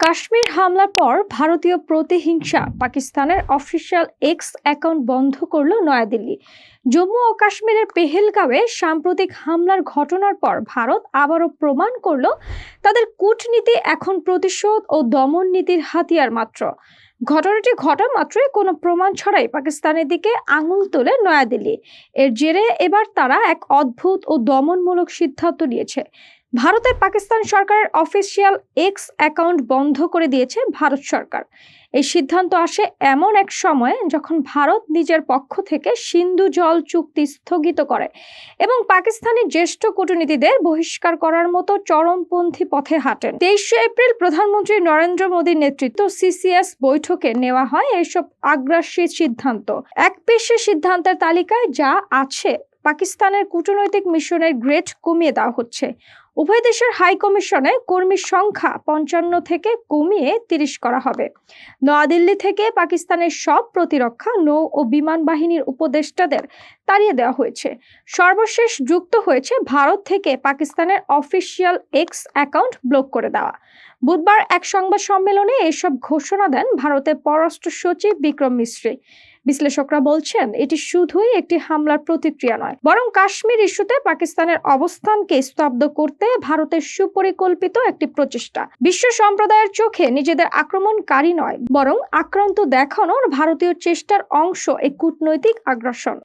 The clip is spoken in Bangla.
কাশ্মীর হামলার পর ভারতীয় প্রতিহিংসা পাকিস্তানের অফিসিয়াল এক্স অ্যাকাউন্ট বন্ধ করল নয়াদিল্লি। জম্মু ও কাশ্মীরের পেহেলগাঁওয়ে সাম্প্রতিক হামলার ঘটনার পর ভারত আবারও প্রমাণ করল তাদের কূটনীতি এখন প্রতিশোধ ও দমন নীতির হাতিয়ার মাত্র। ঘটনাটি ঘটা মাত্রই কোনো প্রমাণ ছাড়াই পাকিস্তানের দিকে আঙুল তোলে নয়াদিল্লি। এর জেরে এবার তারা এক অদ্ভুত ও দমনমূলক সিদ্ধান্ত নিয়েছে। ভারতের পাকিস্তান সরকারের অফিসিয়াল এক্স অ্যাকাউন্ট বন্ধ করে দিয়েছে ভারত সরকার। এই সিদ্ধান্ত আসে এমন এক সময়ে যখন ভারত নিজের পক্ষ থেকে সিন্ধু জল চুক্তি স্থগিত করে এবং পাকিস্তানি জ্যেষ্ঠ কূটনীতিকদের বহিষ্কার করার মতো চরমপন্থী পথে হাঁটেন। 23 এপ্রিল প্রধানমন্ত্রী নরেন্দ্র মোদীর নেতৃত্ব সিসিএস বৈঠকে নেওয়া হয় এসব আগ্রাসী সিদ্ধান্ত। এক পেশে সিদ্ধান্তের তালিকায় যা আছে, পাকিস্তানের কূটনৈতিক মিশনের গ্রেড কমিয়ে দেওয়া হচ্ছে। উভয় দেশের হাই কমিশনে কর্মীর সংখ্যা 55 থেকে কমিয়ে 30 করা হবে। নয়াদিল্লি থেকে পাকিস্তানের সব প্রতিরক্ষা, নৌ ও বিমান বাহিনীর উপদেষ্টাদের তাড়িয়ে দেওয়া হয়েছে। সর্বশেষ যুক্ত হয়েছে ভারত থেকে পাকিস্তানের অফিসিয়াল এক্স অ্যাকাউন্ট ব্লক করে দেওয়া। বুধবার এক সংবাদ সম্মেলনে এসব ঘোষণা দেন ভারতের পররাষ্ট্র সচিব বিক্রম মিশ্রি। বিশ্লেষকরা বলছেন, এটি শুধুই একটি হামলার প্রতিক্রিয়া নয়, বরং কাশ্মীর ইস্যুতে পাকিস্তানের অবস্থানকে স্তব্ধ করতে ভারতের সুপরিকল্পিত একটি প্রচেষ্টা। বিশ্ব সম্প্রদায়ের চোখে নিজেদের আক্রমণকারী নয়, বরং আক্রান্ত দেখানোর ভারতীয় চেষ্টার অংশ এই কূটনৈতিক আগ্রাসন।